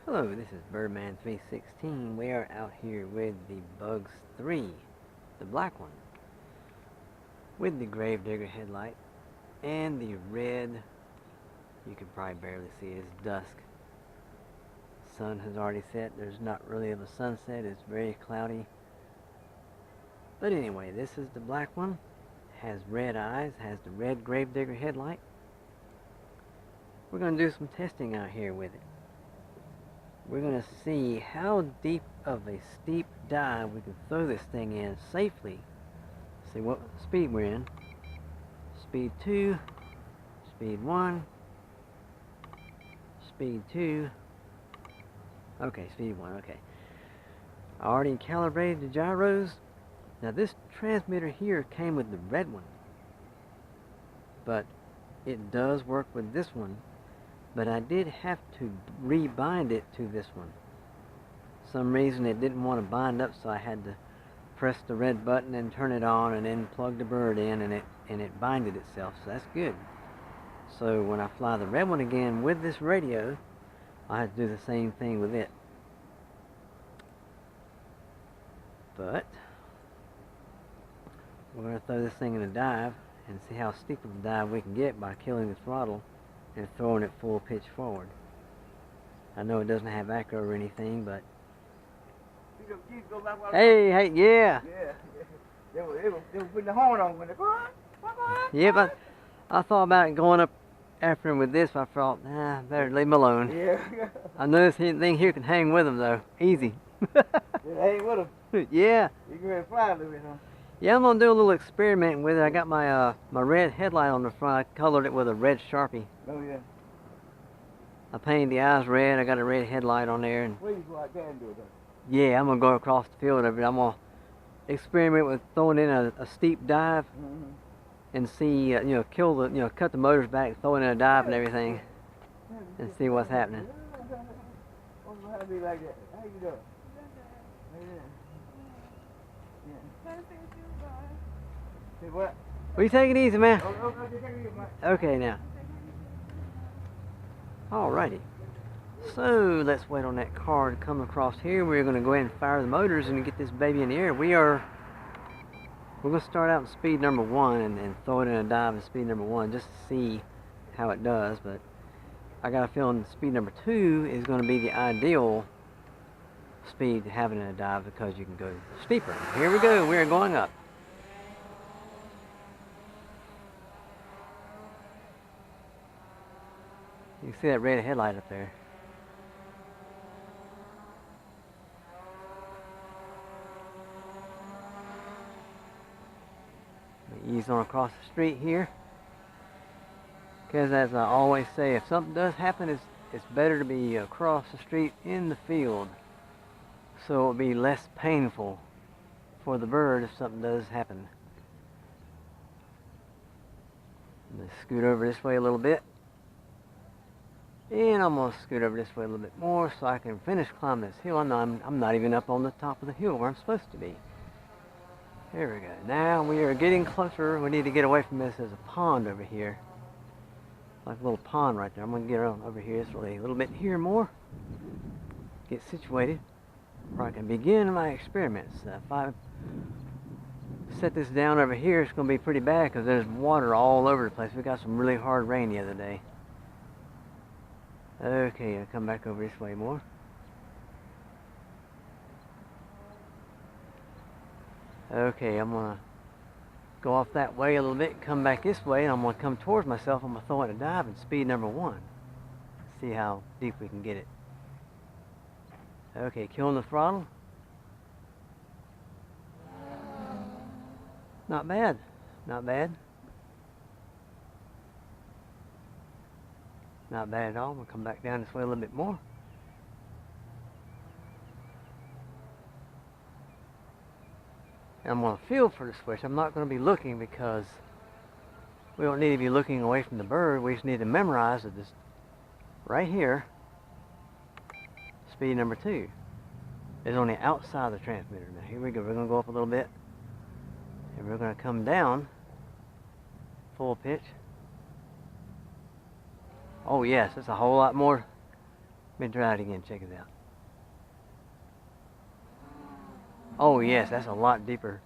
Hello, this is Birdman316. We are out here with the Bugs 3, the black one, with the Gravedigger headlight and the red, you can probably barely see it, it's dusk. Sun has already set, there's not really of a sunset, it's very cloudy. But anyway, this is the black one, has red eyes, has the red Gravedigger headlight. We're going to do some testing out here with it. We're going to see how deep of a steep dive we can throw this thing in safely. See what speed we're in. Speed 2, speed 1, speed 2, okay, speed 1, okay. I already calibrated the gyros. Now this transmitter here came with the red one, but it does work with this one. But I did have to rebind it to this one. Some reason it didn't want to bind up, so I had to press the red button and turn it on and then plug the bird in, and it binded itself, so that's good. So when I fly the red one again with this radio, I have to do the same thing with it. But we're going to throw this thing in a dive and see how steep of a dive we can get by killing the throttle and throwing it full pitch forward. I know it doesn't have acro or anything, but hey, yeah. Yeah. They were putting the horn on when they go. Yeah, but I thought about going up after him with this, but I thought, better leave him alone. Yeah. I know this thing here can hang with him though, easy. Hey, with him. Yeah. You can really fly a little bit, huh? Yeah, I'm gonna do a little experiment with it. I got my my red headlight on the front. I colored it with a red Sharpie. Oh yeah. I painted the eyes red. I got a red headlight on there, and Please go out there and do it, though. yeah, I'm gonna go across the field of it. I'm gonna experiment with throwing in a steep dive and see, kill the, cut the motors back, throw it in a dive and everything, and see what's happening. How to be like that? How you doing? Say what? Well, you take it easy, man. Okay, take it easy, man. Okay, now. Alrighty. So let's wait on that car to come across here. We're going to go ahead and fire the motors and get this baby in the air. We're going to start out in speed number 1 and throw it in a dive in speed number 1 just to see how it does. But I got a feeling speed number 2 is going to be the ideal speed to have it in a dive because you can go steeper. Here we go. We're going up. You can see that red headlight up there. Ease on across the street here, because as I always say, if something does happen, it's better to be across the street in the field, so it'll be less painful for the bird if something does happen. I'm going to scoot over this way a little bit, and I'm going to scoot over this way a little bit more so I can finish climbing this hill. I'm not even up on the top of the hill where I'm supposed to be. There we go. Now we are getting closer. We need to get away from this. There's a pond over here. Like a little pond right there. I'm going to get around over here. It's really a little bit here more. Get situated where I can begin my experiments. If I set this down over here, it's going to be pretty bad because there's water all over the place. We got some really hard rain the other day. Okay, I'll come back over this way more. Okay, I'm going to go off that way a little bit, come back this way, and I'm going to come towards myself. I'm going to throw in a dive in speed number 1. See how deep we can get it. Okay, killing the throttle. Not bad. Not bad. Not bad at all. I'm going to come back down this way a little bit more. And I'm going to feel for the switch. I'm not going to be looking because we don't need to be looking away from the bird. We just need to memorize that this right here, speed number 2, is on the outside of the transmitter. Now here we go. We're going to go up a little bit, and we're going to come down full pitch. Oh yes, it's a whole lot more Let me try it again, check it out. Oh yes, that's a lot deeper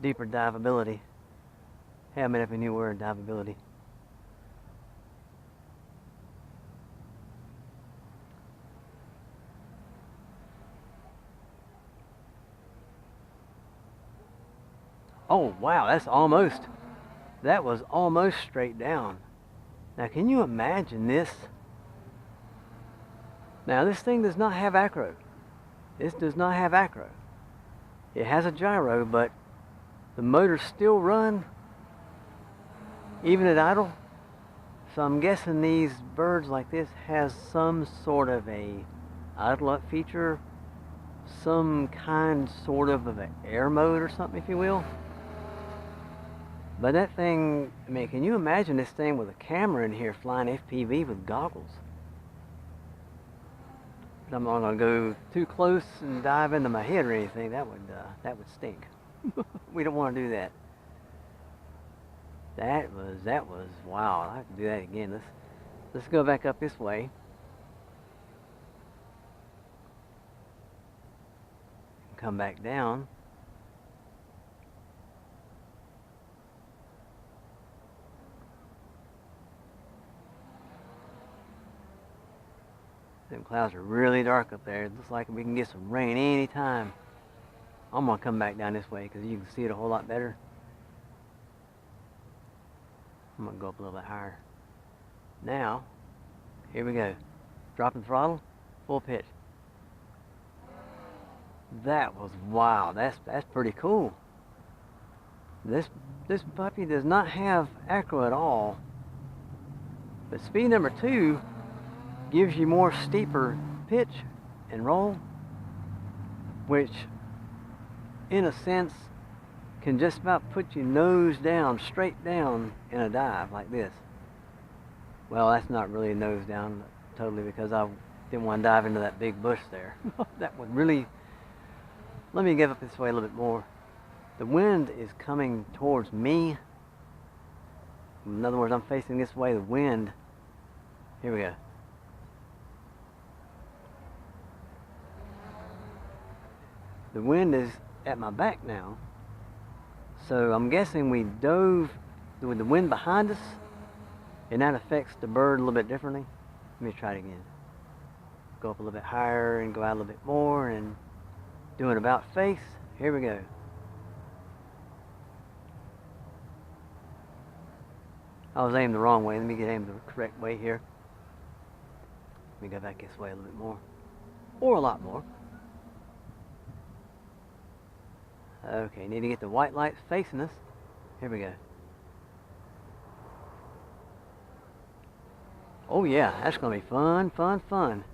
diveability. Hey, I made up a new word, diveability. Oh wow, that was almost straight down. Now can you imagine this? Now this thing does not have acro. This does not have acro. It has a gyro, but the motors still run even at idle. So I'm guessing these birds like this has some sort of a idle up feature, some kind sort of an air mode or something, if you will. But that thing, I mean, can you imagine this thing with a camera in here flying FPV with goggles? I'm not gonna go too close and dive into my head or anything. That would stink. We don't want to do that. That was wow. I have to do that again. Let's go back up this way. Come back down. Them clouds are really dark up there. It looks like we can get some rain anytime. I'm gonna come back down this way because you can see it a whole lot better. I'm gonna go up a little bit higher. Now, here we go. Dropping throttle, full pitch. That was wow. That's pretty cool. This puppy does not have acro at all. But speed number 2 gives you more steeper pitch and roll, which in a sense can just about put you nose down, straight down in a dive like this. Well, that's not really nose down totally because I didn't want to dive into that big bush there. That would really, let me get up this way a little bit more. The wind is coming towards me. In other words, I'm facing this way, the wind, here we go. The wind is at my back now, so I'm guessing we dove with the wind behind us, and that affects the bird a little bit differently. Let me try it again. Go up a little bit higher and go out a little bit more and do an about face. Here we go. I was aimed the wrong way. Let me get aimed the correct way here. Let me go back this way a little bit more, or a lot more. Okay, need to get the white lights facing us. Here we go. Oh yeah, that's gonna be fun, fun, fun.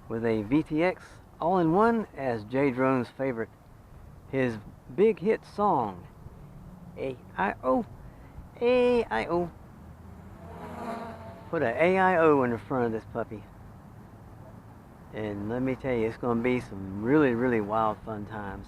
With a VTX all-in-one as Jay Drone's favorite, his big hit song, A-I-O, A-I-O. Put an A-I-O in the front of this puppy. And let me tell you, it's going to be some really, really wild fun times.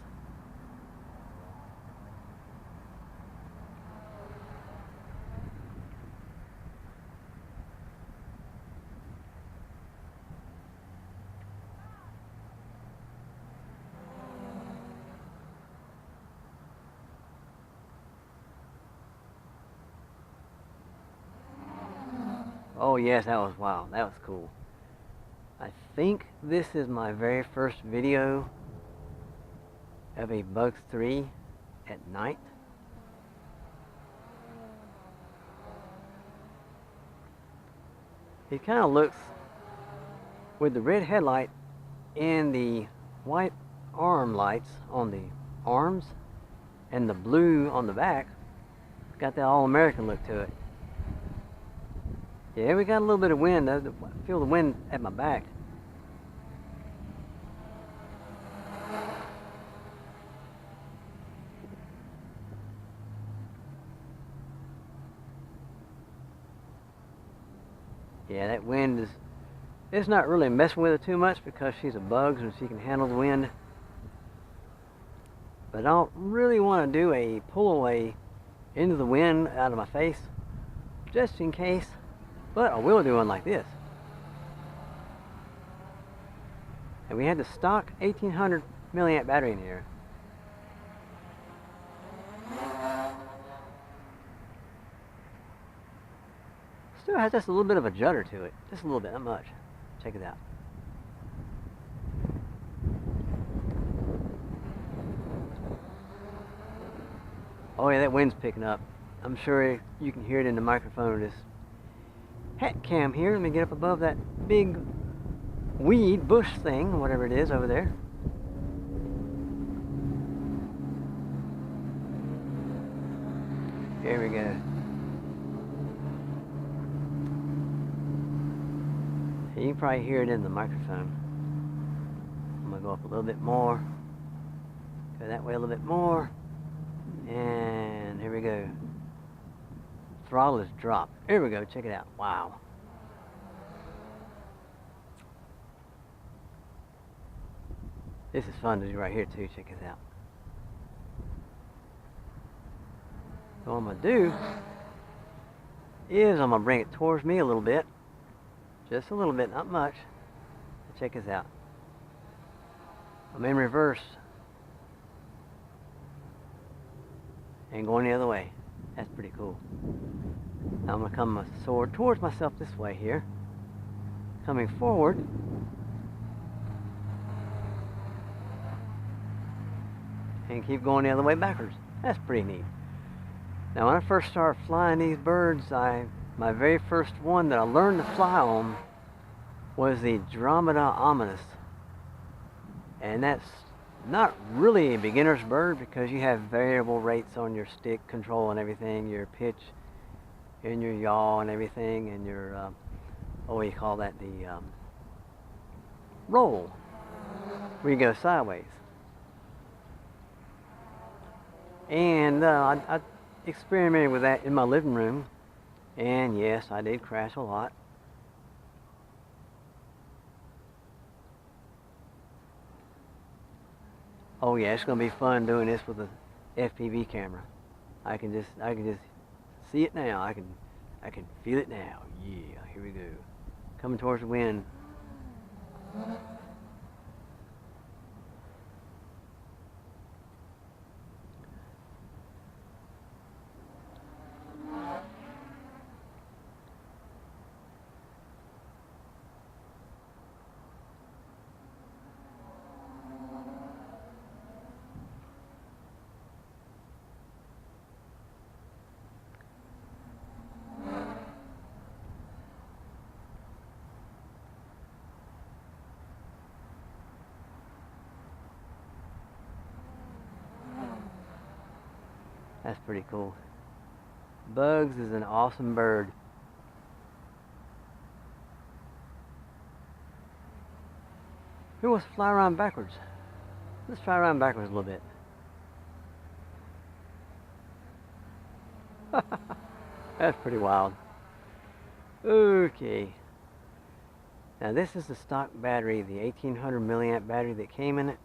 Oh yes, that was wild. That was cool. I think this is my very first video of a Bugs 3 at night. It kind of looks, with the red headlight and the white arm lights on the arms and the blue on the back, got that all-American look to it. Yeah, we got a little bit of wind. I feel the wind at my back. Yeah, that wind is, it's not really messing with her too much because she's a Bugs and she can handle the wind. But I don't really want to do a pull away into the wind out of my face, just in case. But I will do one like this. And we had the stock 1800 milliamp battery in here. Still has just a little bit of a judder to it. Just a little bit, not much. Check it out. Oh yeah, that wind's picking up. I'm sure you can hear it in the microphone of this hat cam here. Let me get up above that big weed bush thing, whatever it is over there. Here we go. You can probably hear it in the microphone. I'm gonna go up a little bit more. Go that way a little bit more. And here we go. Throttle is dropped. Here we go, check it out. Wow. This is fun to do right here too, check this out. So what I'm gonna do is I'm gonna bring it towards me a little bit. Just a little bit, not much. Check this out. I'm in reverse. And going the other way. That's pretty cool. Now I'm going to come my sword towards myself this way here. Coming forward. And keep going the other way backwards. That's pretty neat. Now when I first started flying these birds, my very first one that I learned to fly on was the Dromaeda Omnis. And that's not really a beginner's bird because you have variable rates on your stick control and everything, your pitch and your yaw and everything, and your, what do you call that, the roll, where you go sideways. And I experimented with that in my living room, and yes, I did crash a lot. Oh yeah, it's gonna be fun doing this with a FPV camera. I can just see it now. I can feel it now. Yeah, here we go. Coming towards the wind. That's pretty cool. Bugs is an awesome bird. Who wants to fly around backwards? Let's try around backwards a little bit. That's pretty wild. Okay. Now this is the stock battery, the 1800 milliamp battery that came in it.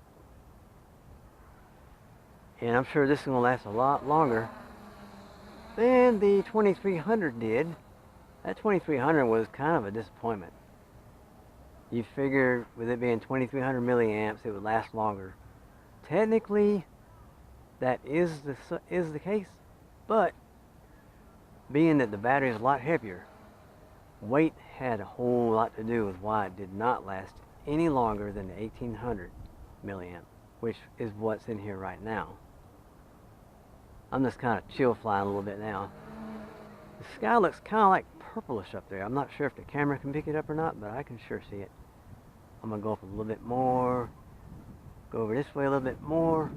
And I'm sure this is going to last a lot longer than the 2300 did. That 2300 was kind of a disappointment. You figure with it being 2300 milliamps, it would last longer. Technically, that is the case, but being that the battery is a lot heavier, weight had a whole lot to do with why it did not last any longer than the 1800 milliamp, which is what's in here right now. I'm just kind of chill flying a little bit now. The sky looks kind of like purplish up there. I'm not sure if the camera can pick it up or not, but I can sure see it. I'm going to go up a little bit more. Go over this way a little bit more.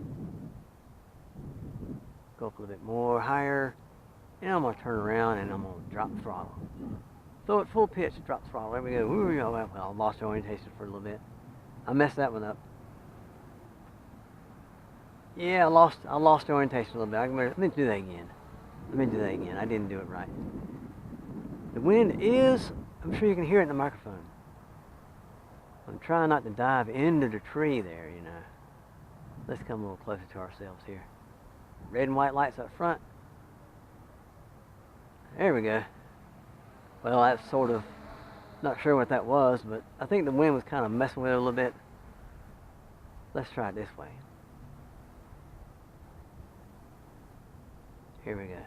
Go up a little bit more higher. And I'm going to turn around and I'm going to drop the throttle. Throw it full pitch, drop the throttle. There we go. Ooh, well, I lost orientation for a little bit. I messed that one up. Yeah, I lost orientation a little bit. Let me do that again. I didn't do it right. The wind is, I'm sure you can hear it in the microphone. I'm trying not to dive into the tree there, you know. Let's come a little closer to ourselves here. Red and white lights up front. There we go. Well, that's sort of, not sure what that was, but I think the wind was kind of messing with it a little bit. Let's try it this way. Here we go.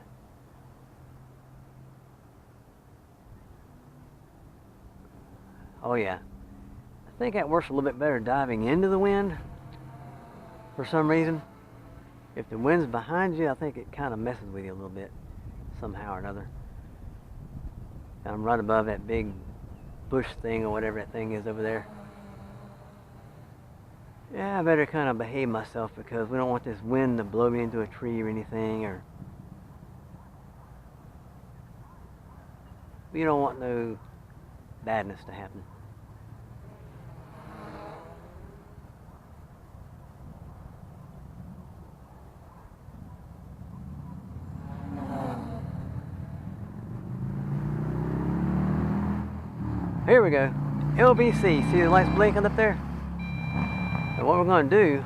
Oh yeah. I think that works a little bit better diving into the wind for some reason. If the wind's behind you, I think it kind of messes with you a little bit somehow or another. I'm right above that big bush thing or whatever that thing is over there. Yeah, I better kind of behave myself because we don't want this wind to blow me into a tree or anything, or we don't want no badness to happen. Here we go. LBC. See the lights blinking up there? And what we're going to do,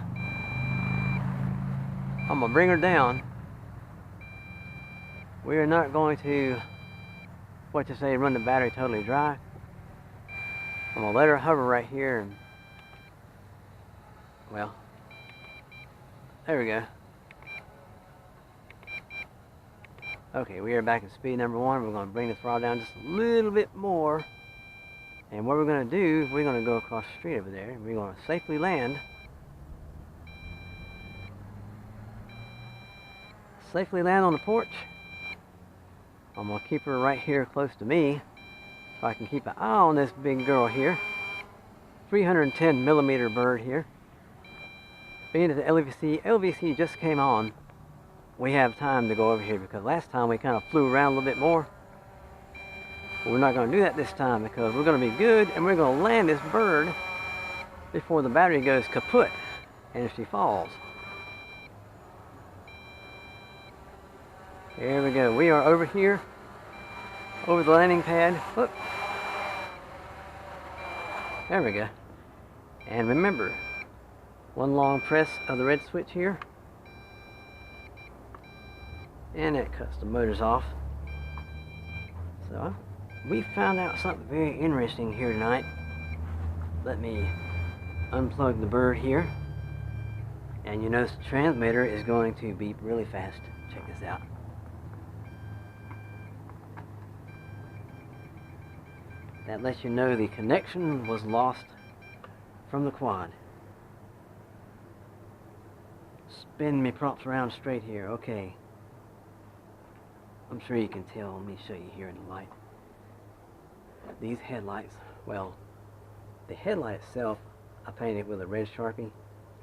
I'm going to bring her down. We are not going to, what you say, run the battery totally dry. I'm going to let her hover right here. And, well, there we go. Okay, we are back at speed number 1. We're going to bring the throttle down just a little bit more. And what we're going to do, we're going to go across the street over there, and we're going to safely land. Safely land on the porch. I'm going to keep her right here close to me, so I can keep an eye on this big girl here. 310 millimeter bird here. Being that the LVC just came on, we have time to go over here because last time we kind of flew around a little bit more. We're not going to do that this time because we're going to be good and we're going to land this bird before the battery goes kaput and she falls. There we go. We are over here, over the landing pad. Whoop. There we go. And remember, one long press of the red switch here, and that cuts the motors off. So we found out something very interesting here tonight. Let me unplug the bird here. And you notice the transmitter is going to beep really fast. Check this out. That lets you know the connection was lost from the quad. Spin me props around straight here. Okay. I'm sure you can tell. Let me show you here in the light. These headlights, well, the headlight itself, I painted with a red Sharpie.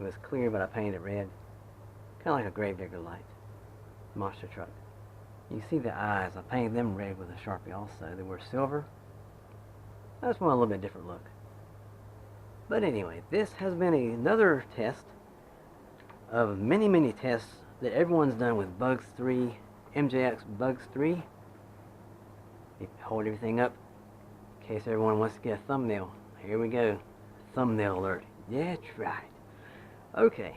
It was clear, but I painted it red. Kind of like a Gravedigger light. Monster truck. You see the eyes. I painted them red with a Sharpie also. They were silver. I just want a little bit different look. But anyway, this has been another test of many, many tests that everyone's done with Bugs 3, MJX Bugs 3. You hold everything up in case everyone wants to get a thumbnail. Here we go. Thumbnail alert. Yeah, that's right. Okay.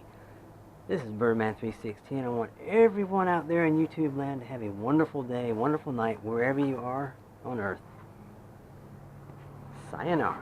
This is Birdman 316. I want everyone out there in YouTube land to have a wonderful day, wonderful night, wherever you are on Earth. Sayonara.